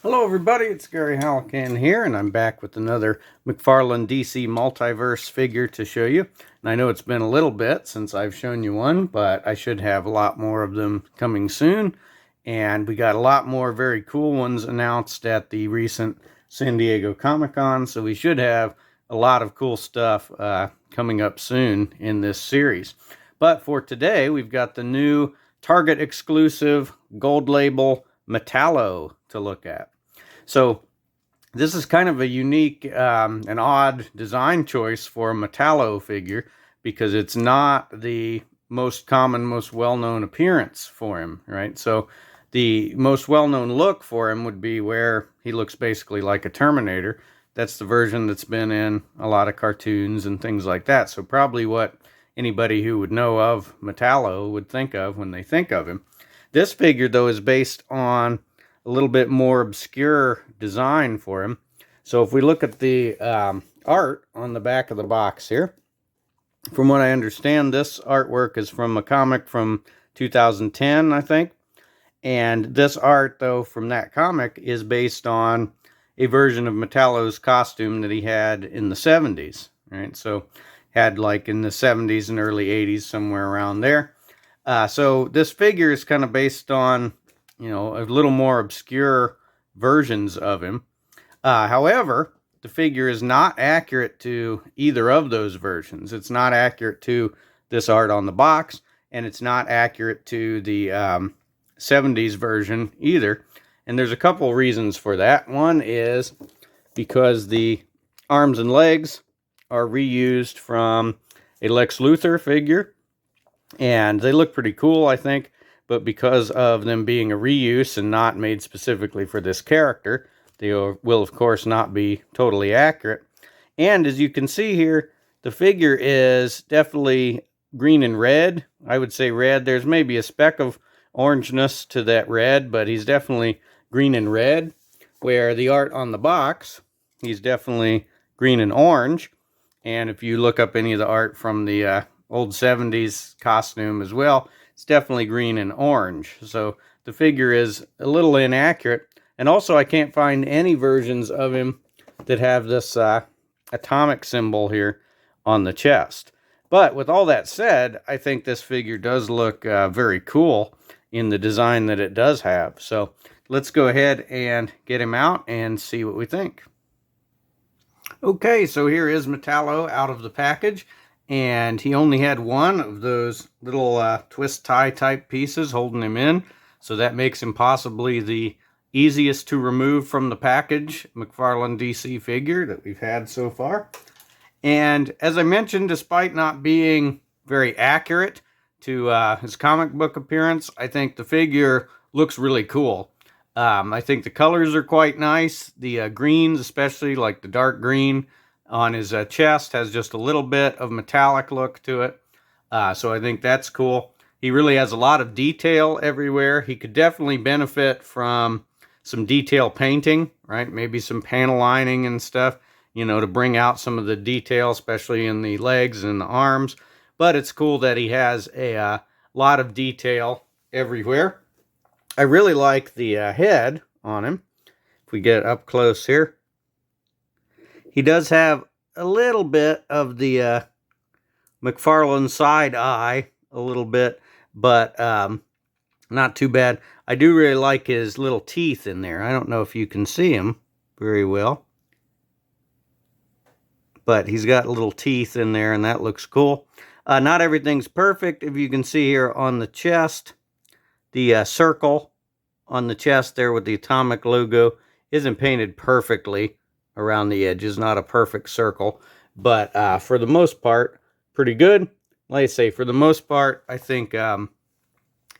Hello everybody, it's Gary Hallican here, and I'm back with another McFarlane DC Multiverse figure to show you. And I know it's been a little bit since I've shown you one, but I should have a lot more of them coming soon. And we got a lot more very cool ones announced at the recent San Diego Comic-Con, so we should have a lot of cool stuff coming up soon in this series. But for today, we've got the new Target exclusive gold label Metallo to look at. So this is kind of a unique and odd design choice for a Metallo figure because it's not the most common, most well-known appearance for him, right? So the most well-known look for him would be where he looks basically like a Terminator. That's the version that's been in a lot of cartoons and things like that. So probably what anybody who would know of Metallo would think of when they think of him. This figure, though, is based on a little bit more obscure design for him. So if we look at the art on the back of the box here, from what I understand, this artwork is from a comic from 2010, I think. And this art, though, from that comic is based on a version of Metallo's costume that he had in the 70s, right? So had like in the 70s and early 80s, somewhere around there. So this figure is kind of based on, you know, a little more obscure versions of him. However, the figure is not accurate to either of those versions. It's not accurate to this art on the box, and it's not accurate to the 70s version either. And there's a couple reasons for that. One is because the arms and legs are reused from a Lex Luthor figure, and they look pretty cool, I think. But because of them being a reuse and not made specifically for this character, they will, of course, not be totally accurate. And as you can see here, the figure is definitely green and red. I would say red. There's maybe a speck of orangeness to that red, but he's definitely green and red. Where the art on the box, he's definitely green and orange. And if you look up any of the art from the old 70s costume as well, it's definitely green and orange. So the figure is a little inaccurate. And also I can't find any versions of him that have this atomic symbol here on the chest. But with all that said, I think this figure does look very cool in the design that it does have. So let's go ahead and get him out and see what we think. Okay, so here is Metallo out of the package. And he only had one of those little twist tie type pieces holding him in. So that makes him possibly the easiest to remove from the package McFarlane DC figure that we've had so far. And as I mentioned, despite not being very accurate to his comic book appearance, I think the figure looks really cool. I think the colors are quite nice. The greens, especially like the dark green on his chest, has just a little bit of metallic look to it. So I think that's cool. He really has a lot of detail everywhere. He could definitely benefit from some detail painting, right? Maybe some panel lining and stuff, you know, to bring out some of the detail, especially in the legs and the arms. But it's cool that he has a lot of detail everywhere. I really like the head on him. If we get up close here, he does have a little bit of the McFarlane side eye, a little bit, but not too bad. I do really like his little teeth in there. I don't know if you can see him very well, but he's got little teeth in there, and that looks cool. Not everything's perfect. If you can see here on the chest, the circle on the chest there with the atomic logo isn't painted perfectly around the edges, not a perfect circle, but for the most part, pretty good. Like I say, for the most part, I think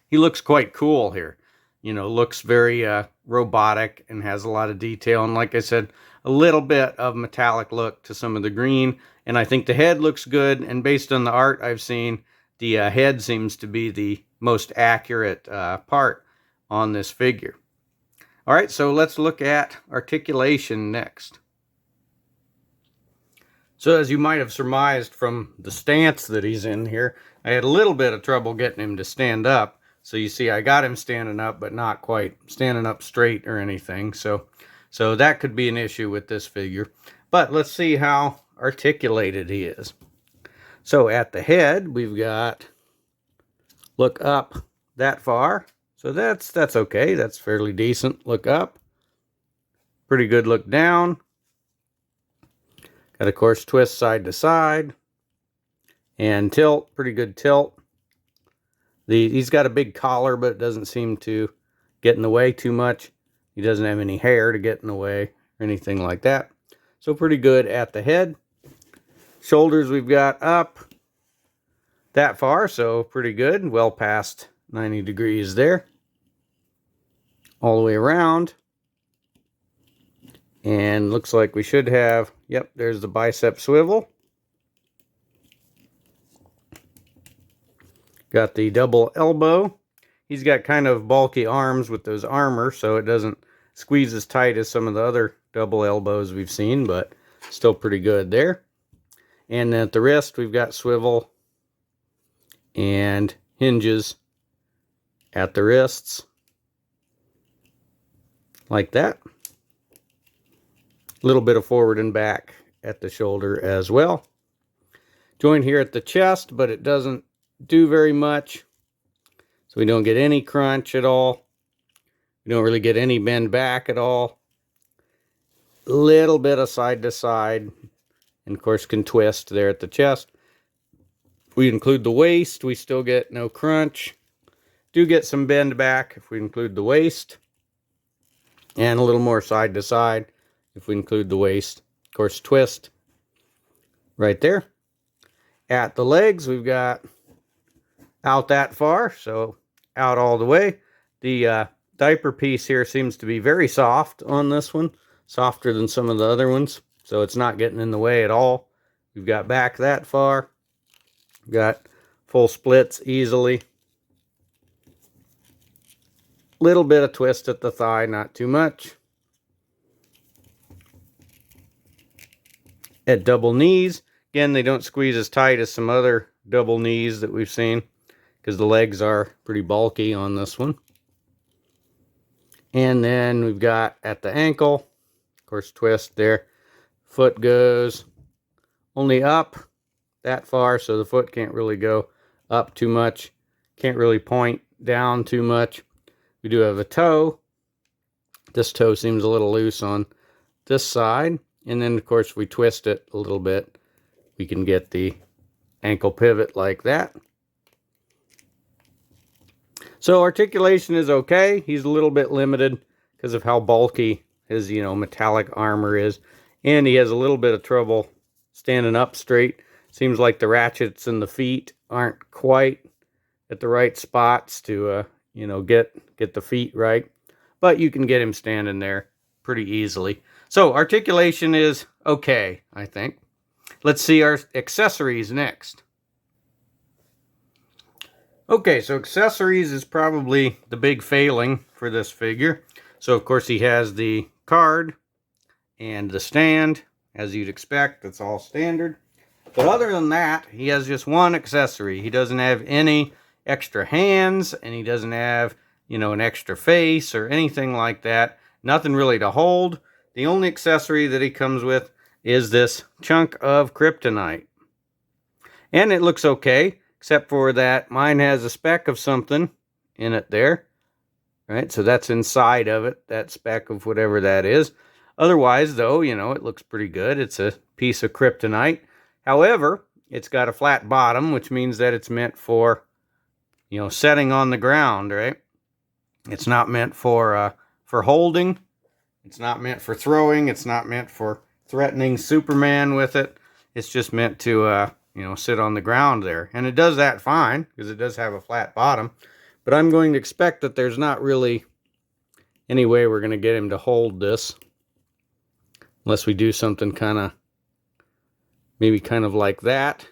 he looks quite cool here. You know, looks very robotic and has a lot of detail. And like I said, a little bit of metallic look to some of the green. And I think the head looks good. And based on the art I've seen, the head seems to be the most accurate part on this figure. All right, so let's look at articulation next. So as you might have surmised from the stance that he's in here, I had a little bit of trouble getting him to stand up. So you see I got him standing up, but not quite standing up straight or anything. So that could be an issue with this figure. But let's see how articulated he is. So at the head, we've got look up that far. So that's okay. That's fairly decent. Look up. Pretty good look down. Got, of course, twist side to side. And tilt. Pretty good tilt. He's got a big collar, but it doesn't seem to get in the way too much. He doesn't have any hair to get in the way or anything like that. So pretty good at the head. Shoulders we've got up that far, so pretty good. Well past 90 degrees there. All the way around. And looks like we should have, yep, there's the bicep swivel. Got the double elbow. He's got kind of bulky arms with those armor, so it doesn't squeeze as tight as some of the other double elbows we've seen, but still pretty good there. And then at the wrist, we've got swivel and hinges at the wrists, like that. A little bit of forward and back at the shoulder as well. Joint here at the chest, but it doesn't do very much. So we don't get any crunch at all. We don't really get any bend back at all. A little bit of side to side. And of course can twist there at the chest. If we include the waist, we still get no crunch. Do get some bend back if we include the waist. And a little more side to side if we include the waist. Of course, twist right there. At the legs, we've got out that far, so out all the way. The diaper piece here seems to be very soft on this one, softer than some of the other ones, so it's not getting in the way at all. We've got back that far. We've got full splits easily. Little bit of twist at the thigh, not too much. At double knees, again, they don't squeeze as tight as some other double knees that we've seen, because the legs are pretty bulky on this one. And then we've got at the ankle, of course, twist there. Foot goes only up that far, so the foot can't really go up too much. Can't really point down too much. We do have a toe. This toe seems a little loose on this side. And then, of course, we twist it a little bit. We can get the ankle pivot like that. So articulation is okay. He's a little bit limited because of how bulky his, metallic armor is. And he has a little bit of trouble standing up straight. Seems like the ratchets in the feet aren't quite at the right spots to, get the feet right. But you can get him standing there pretty easily. So articulation is okay, I think. Let's see our accessories next. Okay, so accessories is probably the big failing for this figure. So, of course, he has the card and the stand, as you'd expect. That's all standard. But other than that, he has just one accessory. He doesn't have any extra hands, and he doesn't have, an extra face or anything like that. Nothing really to hold. The only accessory that he comes with is this chunk of kryptonite. And it looks okay, except for that mine has a speck of something in it there. Right, so that's inside of it, that speck of whatever that is. Otherwise, though, it looks pretty good. It's a piece of kryptonite. However, it's got a flat bottom, which means that it's meant for, setting on the ground, right? It's not meant for holding. It's not meant for throwing. It's not meant for threatening Superman with it. It's just meant to, sit on the ground there. And it does that fine, because it does have a flat bottom. But I'm going to expect that there's not really any way we're going to get him to hold this. Unless we do something maybe kind of like that.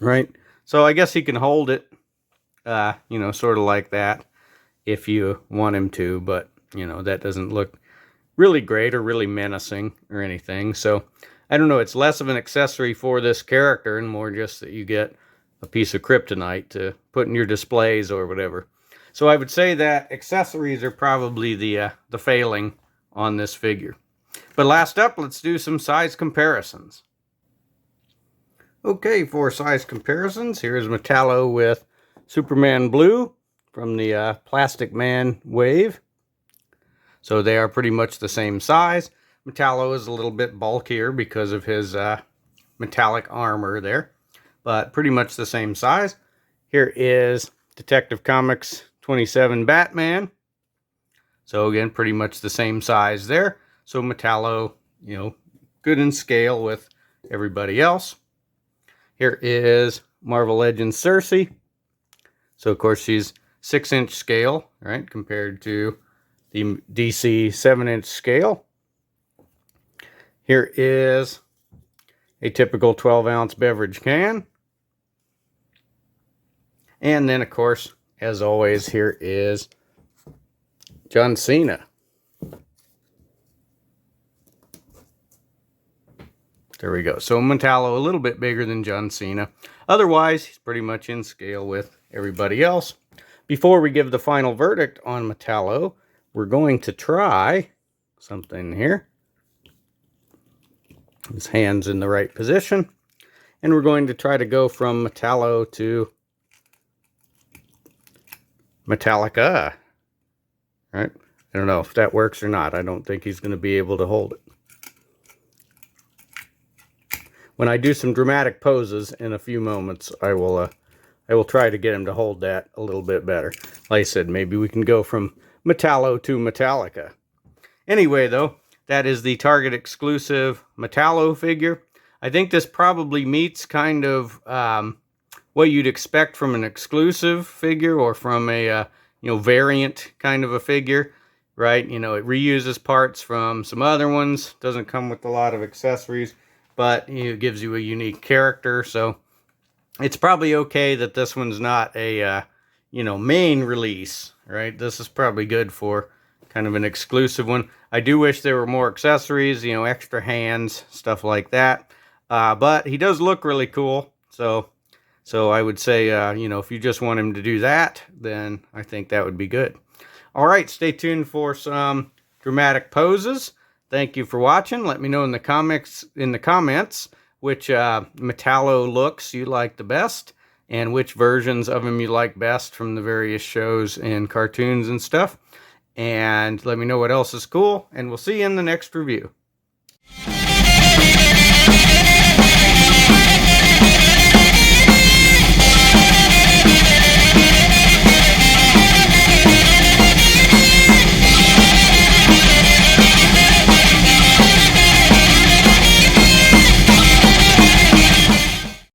Right? So I guess he can hold it, sort of like that if you want him to. But, that doesn't look really great or really menacing or anything. So, I don't know. It's less of an accessory for this character and more just that you get a piece of kryptonite to put in your displays or whatever. So I would say that accessories are probably the failing on this figure. But last up, let's do some size comparisons. Okay, for size comparisons, here's Metallo with Superman Blue from the Plastic Man wave. So they are pretty much the same size. Metallo is a little bit bulkier because of his metallic armor there, but pretty much the same size. Here is Detective Comics 27 Batman. So again, pretty much the same size there. So Metallo, you know, good in scale with everybody else. Here is Marvel Legends Cersei. So of course she's 6-inch scale, right, compared to the DC 7-inch scale. Here is a typical 12-ounce beverage can. And then, of course, as always, here is John Cena. There we go. So Metallo a little bit bigger than John Cena. Otherwise, he's pretty much in scale with everybody else. Before we give the final verdict on Metallo, we're going to try something here. His hand's in the right position. And we're going to try to go from Metallo to Metallica. Right? I don't know if that works or not. I don't think he's going to be able to hold it. When I do some dramatic poses in a few moments, I will try to get him to hold that a little bit better. Like I said, maybe we can go from Metallo to Metallica. Anyway, though, that is the Target exclusive Metallo figure. I think this probably meets kind of what you'd expect from an exclusive figure or from a variant kind of a figure, right? You know, it reuses parts from some other ones. Doesn't come with a lot of accessories, but it gives you a unique character. So it's probably okay that this one's not a main release, right? This is probably good for kind of an exclusive one. I do wish there were more accessories, extra hands, stuff like that. But he does look really cool. So I would say, if you just want him to do that, then I think that would be good. All right, stay tuned for some dramatic poses. Thank you for watching. Let me know in the comments which Metallo looks you like the best and which versions of him you like best from the various shows and cartoons and stuff. And let me know what else is cool, and we'll see you in the next review.